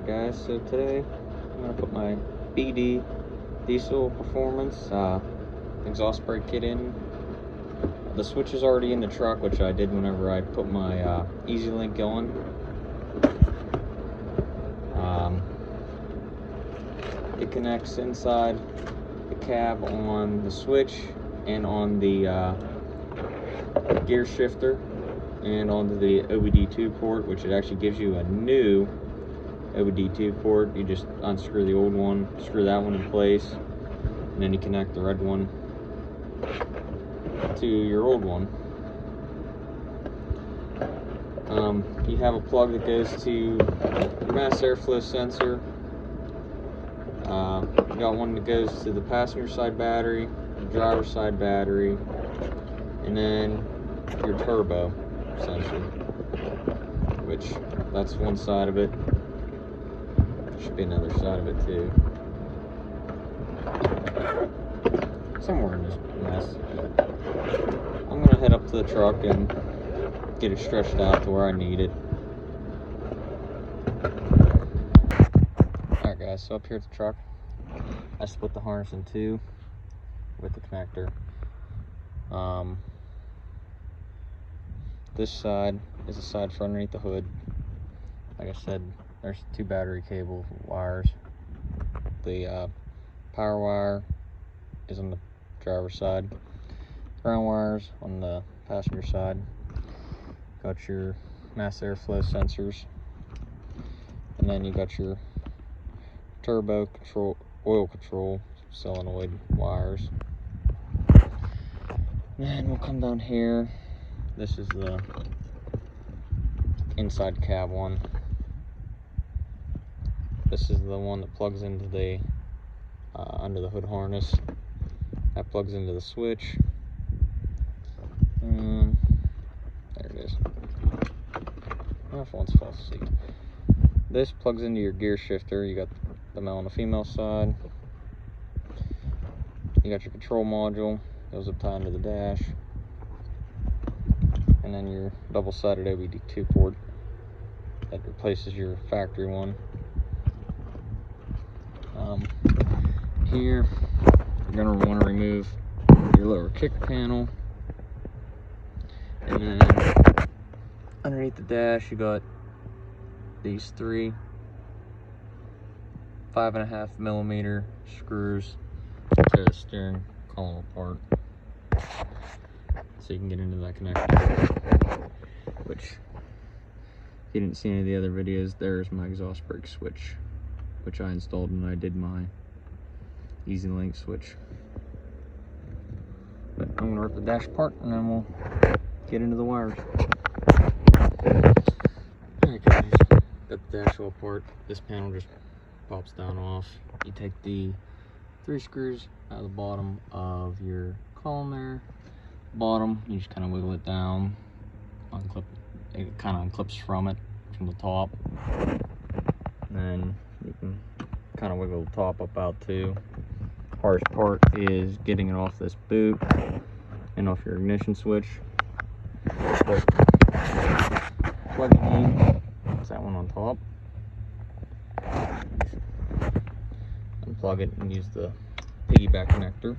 Alright guys, so today I'm going to put my BD Diesel Performance exhaust brake kit in. The switch is already in the truck, which I did whenever I put my Easy Link going. It connects inside the cab on the switch and on the gear shifter and onto the OBD2 port, which it actually gives you a new OBD2 port. You just unscrew the old one, screw that one in place, and then you connect the red one to your old one. You have a plug that goes to your mass airflow sensor. You got one that goes to the passenger side battery, the driver side battery, and then your turbo sensor, which that's one side of it. There should be another side of it too, somewhere in this mess. I'm gonna head up to the truck and get it stretched out to where I need it. Alright guys, so up here at the truck, I split the harness in two with the connector. This side is the side for underneath the hood. Like I said, there's two battery cable wires. The power wire is on the driver's side, ground wires on the passenger side. Got your mass airflow sensors, and then you got your turbo control, oil control solenoid wires. Then we'll come down here. This is the inside cab one. This is the one that plugs into the under the hood harness. That plugs into the switch. There it is. If one's false asleep. This plugs into your gear shifter. You got the male and the female side. You got your control module, goes up tied into the dash, and then your double-sided OBD2 port that replaces your factory one. Here you're going to want to remove your lower kick panel, and then underneath the dash you got these three 5.5mm screws to tear the steering column apart, so you can get into that connector. Which, if you didn't see any of the other videos, there's my exhaust brake switch, which I installed when I did my Easy Link switch. But I'm gonna rip the dash apart and then we'll get into the wires. Alright guys, got the dash all apart. This panel just pops down off. You take the 3 screws out of the bottom of your column there. Bottom, you just kind of wiggle it down, unclip. It kind of unclips from the top. And then you can kind of wiggle the top up out too. Hardest part is getting it off this boot and off your ignition switch. But plugging in, that's that one on top. Unplug it and use the piggyback connector.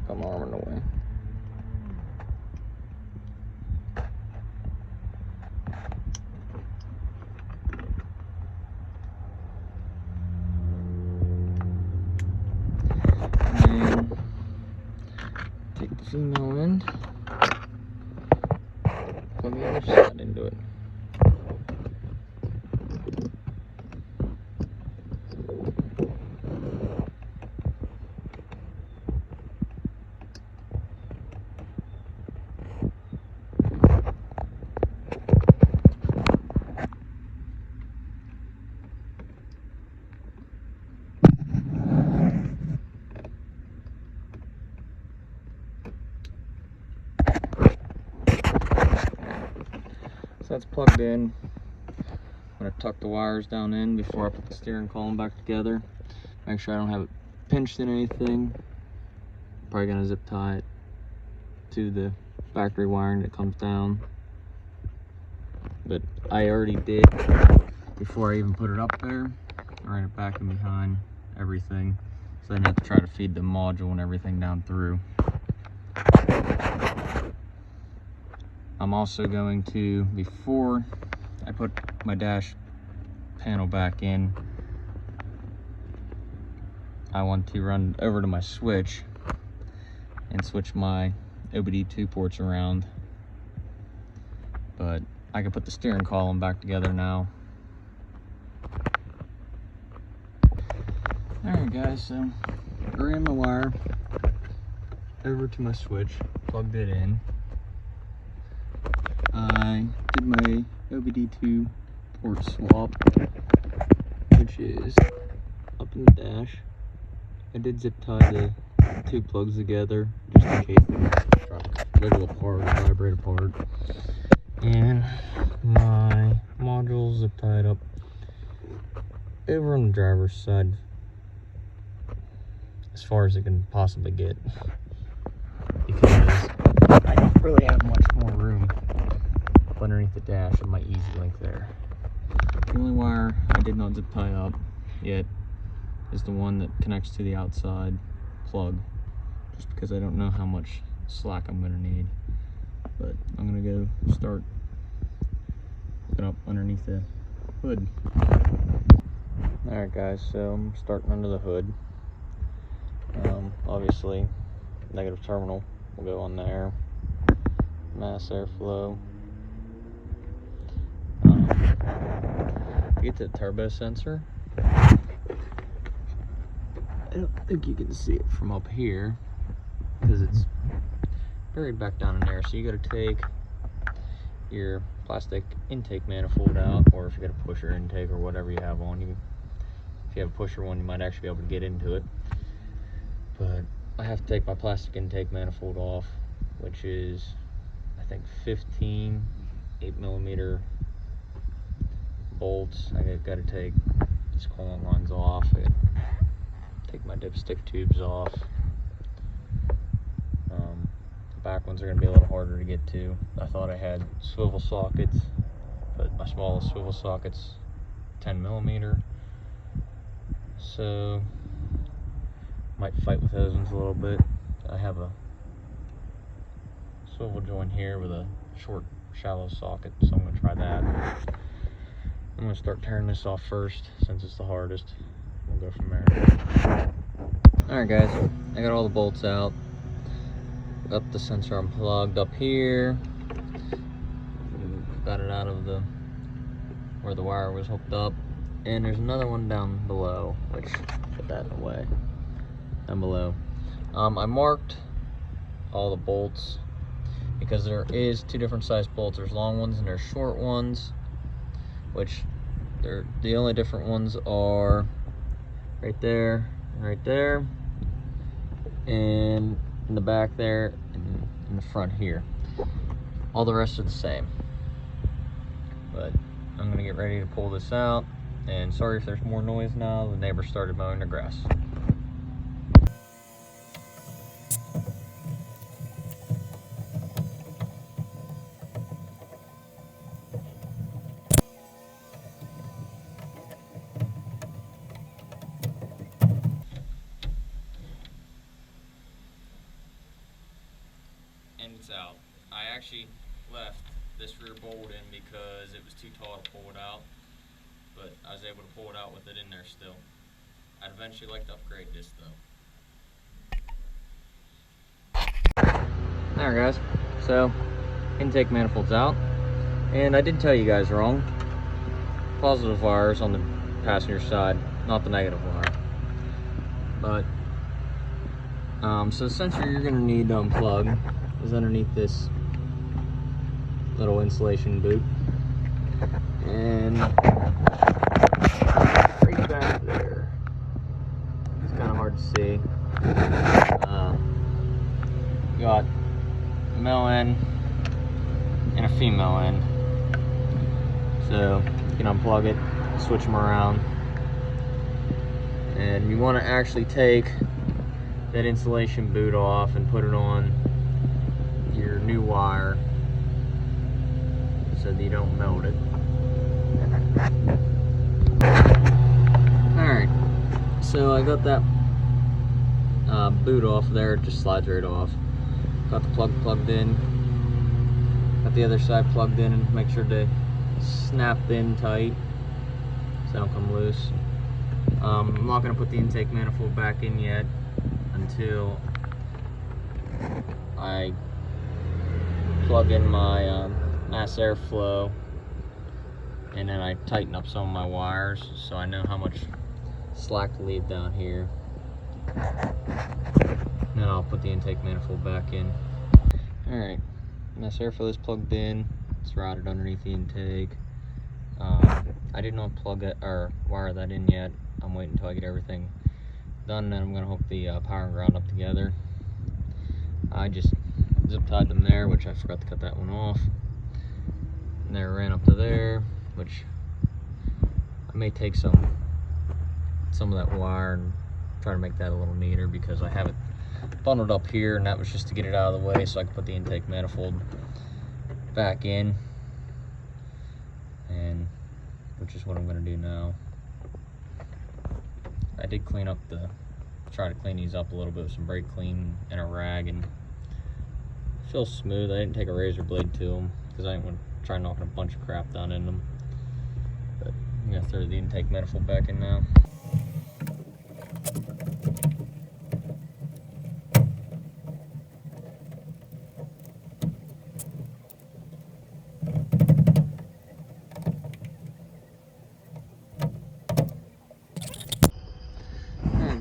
Got my arm in the way. And take the female end, plug the other side into it. So that's plugged in. I'm going to tuck the wires down in before I put the steering column back together. Make sure I don't have it pinched in anything. Probably going to zip tie it to the factory wiring that comes down, but I already did before I even put it up there. I ran it back and behind everything, so I didn't have to try to feed the module and everything down through. I'm also going to, before I put my dash panel back in, I want to run over to my switch and switch my OBD2 ports around, but I can put the steering column back together now. Alright guys, so I ran my wire over to my switch, plugged it in. I did my OBD2 port swap, which is up in the dash. I did zip tie the two plugs together just in case they wiggle apart, vibrate apart. And my module zip tied up over on the driver's side as far as it can possibly get, because I don't really have much more room up underneath the dash of my easy link there. The only wire I did not zip tie up yet is the one that connects to the outside plug, just because I don't know how much slack I'm going to need. But I'm going to go start hooking up underneath the hood. Alright guys, so I'm starting under the hood. Obviously, negative terminal will go on there. Mass airflow. Get the turbo sensor. I don't think you can see it from up here because it's buried back down in there. So you got to take your plastic intake manifold out, or if you got a pusher intake or whatever you have on you. If you have a pusher one, you might actually be able to get into it. But I have to take my plastic intake manifold off, which is, I think, 15 8mm bolts. I got to take these coolant lines off. I take my dipstick tubes off. The back ones are going to be a little harder to get to. I thought I had swivel sockets, but my smallest swivel socket's 10mm. So might fight with those ones a little bit. I have a swivel joint here with a short, shallow socket, so I'm going to try that. I'm going to start tearing this off first since it's the hardest. We'll go from there. Alright guys, I got all the bolts out. Got the sensor unplugged up here. Got it out of where the wire was hooked up. And there's another one down below, which, put that away. Down below. I marked all the bolts because there is two different size bolts. There's long ones and there's short ones, which the only different ones are right there, and in the back there, and in the front here. All the rest are the same. But I'm gonna get ready to pull this out. And sorry if there's more noise now. The neighbor started mowing the grass. And it's out. I actually left this rear bolt in because it was too tall to pull it out, but I was able to pull it out with it in there still. I'd eventually like to upgrade this though. Alright guys, so intake manifold's out, and I did tell you guys wrong. Positive wires on the passenger side, not the negative wire. But so the sensor you're going to need to unplug is underneath this little insulation boot, and right back there, it's kind of hard to see. Got a male end and a female end, so you can unplug it, switch them around, and you want to actually take that insulation boot off and put it on your new wire so that you don't melt it. Alright, so I got that boot off there, it just slides right off. Got the plug plugged in, got the other side plugged in, and make sure to snap in tight so they don't come loose. I'm not going to put the intake manifold back in yet until I plug in my mass airflow, and then I tighten up some of my wires so I know how much slack to leave down here. Then I'll put the intake manifold back in. Alright, mass airflow is plugged in. It's routed underneath the intake. I did not plug it or wire that in yet. I'm waiting until I get everything done, and then I'm going to hook the power and ground up together. I just zip tied them there, which I forgot to cut that one off. And there, ran up to there, which I may take some of that wire and try to make that a little neater, because I have it bundled up here, and that was just to get it out of the way so I can put the intake manifold back in, and which is what I'm going to do now. I did try to clean these up a little bit with some brake clean and a rag, and it feels smooth. I didn't take a razor blade to them because I didn't want to try knocking a bunch of crap down in them. But I'm going to throw the intake manifold back in now.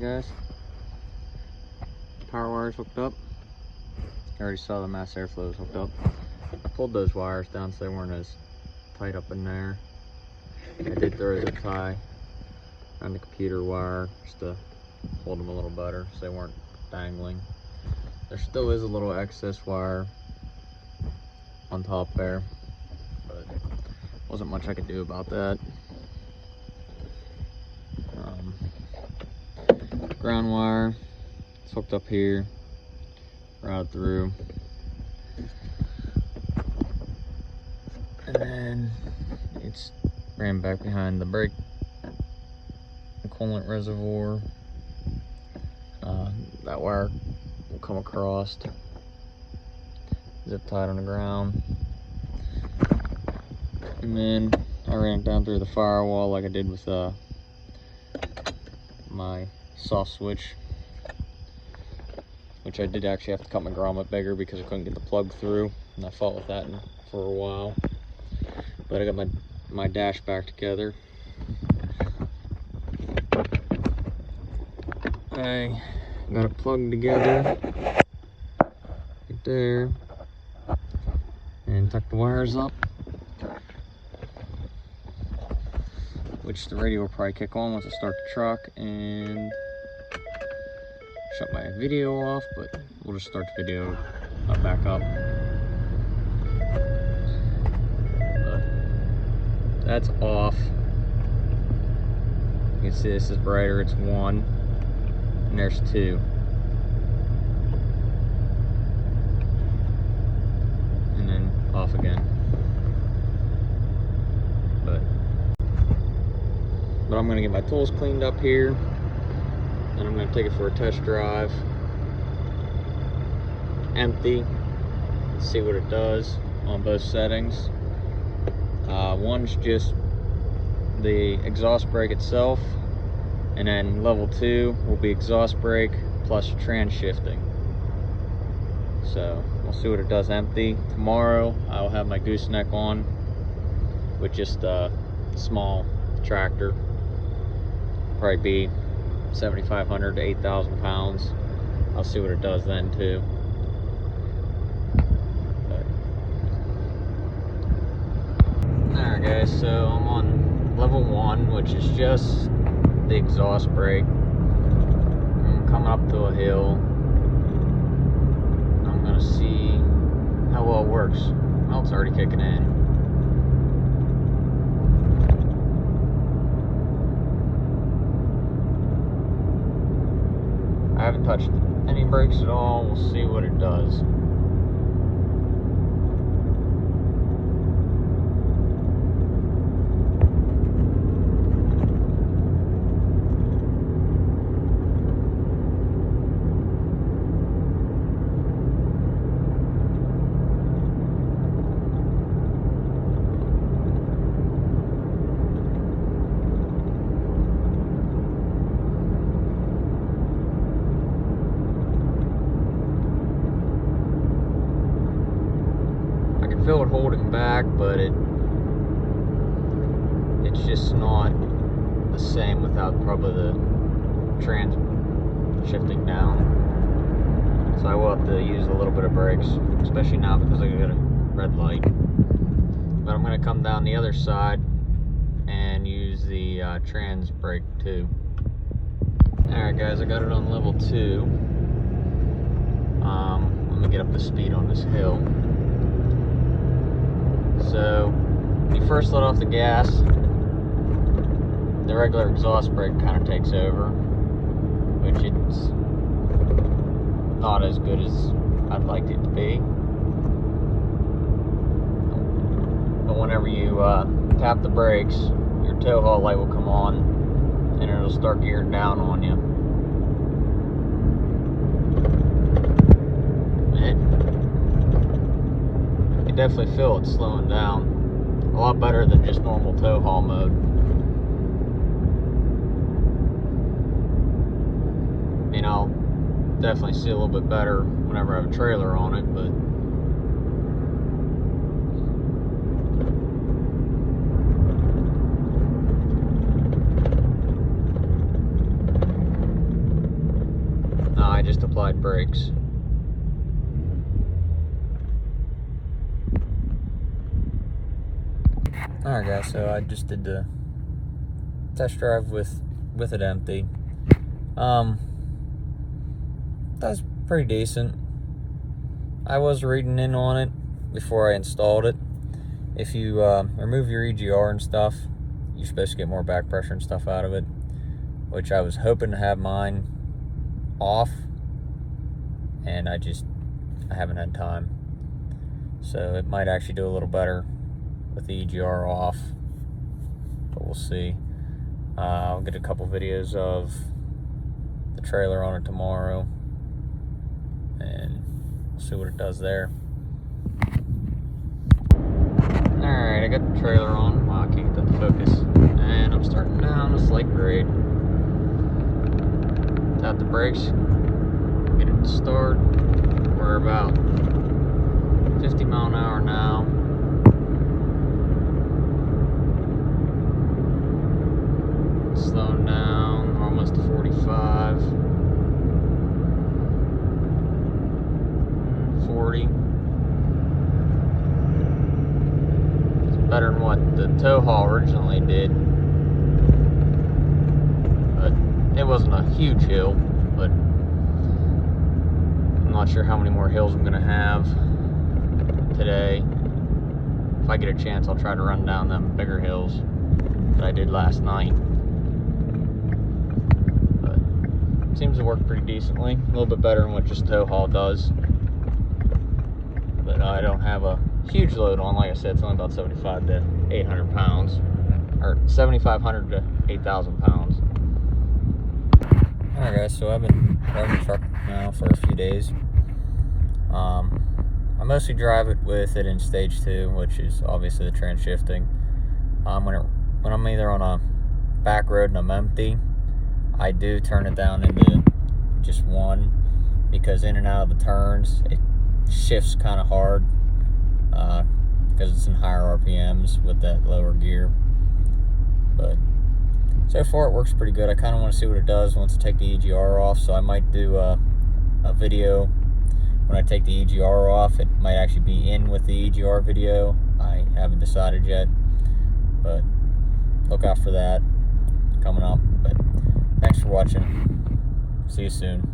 Guys, power wires hooked up. I already saw the mass airflow was hooked up. I pulled those wires down so they weren't as tight up in there. I did throw a zip tie on the computer wire just to hold them a little better so they weren't dangling. There still is a little excess wire on top there, but wasn't much I could do about that. Ground wire, it's hooked up here, routed through, and then it's ran back behind the brake coolant reservoir. That wire will come across, zip tied on the ground, and then I ran it down through the firewall like I did with my soft switch, which I did actually have to cut my grommet bigger because I couldn't get the plug through, and I fought with that for a while. But I got my dash back together. I got it plugged together right there, and tuck the wires up, which the radio will probably kick on once I start the truck, and shut my video off, but we'll just start the video back up. But that's off. You can see this is brighter, it's 1, and there's 2. And then off again. But I'm gonna get my tools cleaned up here, and I'm going to take it for a test drive, empty, see what it does on both settings. One's just the exhaust brake itself, and then level 2 will be exhaust brake plus trans shifting. So we'll see what it does empty. Tomorrow I'll have my gooseneck on with just a small tractor, probably be 7,500 to 8,000 pounds. I'll see what it does then too. Alright guys, so I'm on level 1, which is just the exhaust brake. I'm coming up to a hill. I'm gonna see how well it works. Well, it's already kicking in. I haven't touched any brakes at all. We'll see what it does. feel it holding back, but it's just not the same without probably the trans shifting down. So I will have to use a little bit of brakes, especially now because I got a red light. But I'm going to come down the other side and use the trans brake too. Alright guys, I got it on level 2. Let me get up the speed on this hill. So, when you first let off the gas, the regular exhaust brake kind of takes over, which it's not as good as I'd like it to be. But whenever you tap the brakes, your tow haul light will come on and it'll start gearing down on you. And you can definitely feel it slowing down. A lot better than just normal tow haul mode. I mean, I'll definitely see a little bit better whenever I have a trailer on it, but no, I just applied brakes. Alright guys, so I just did the test drive with it empty. That was pretty decent. I was reading in on it before I installed it. If you remove your EGR and stuff, you're supposed to get more back pressure and stuff out of it, which I was hoping to have mine off, and I haven't had time. So it might actually do a little better with the EGR off, but we'll see. I'll get a couple videos of the trailer on it tomorrow, and we'll see what it does there. Alright, I got the trailer on. Wow, I can't get that to focus. And I'm starting down a slight grade. Tap the brakes, get it to start. We're about 50 mile an hour now. Slowing down, almost to 45. 40. It's better than what the tow haul originally did. But it wasn't a huge hill, but I'm not sure how many more hills I'm going to have today. If I get a chance, I'll try to run down them bigger hills that I did last night. But it seems to work pretty decently. A little bit better than what just tow haul does. But I don't have a huge load on. Like I said, it's only about 75 to 800 pounds. Or 7,500 to 8,000 pounds. Alright guys, so I've been driving the truck now for a few days. I mostly drive it with it in stage 2, which is obviously the trans shifting. When I'm either on a back road and I'm empty, I do turn it down into just 1, because in and out of the turns, it shifts kind of hard because it's in higher RPMs with that lower gear. But so far it works pretty good. I kind of want to see what it does once I take the EGR off, so I might do a video when I take the EGR off. It might actually be in with the EGR video. I haven't decided yet, but look out for that coming up. But thanks for watching. See you soon.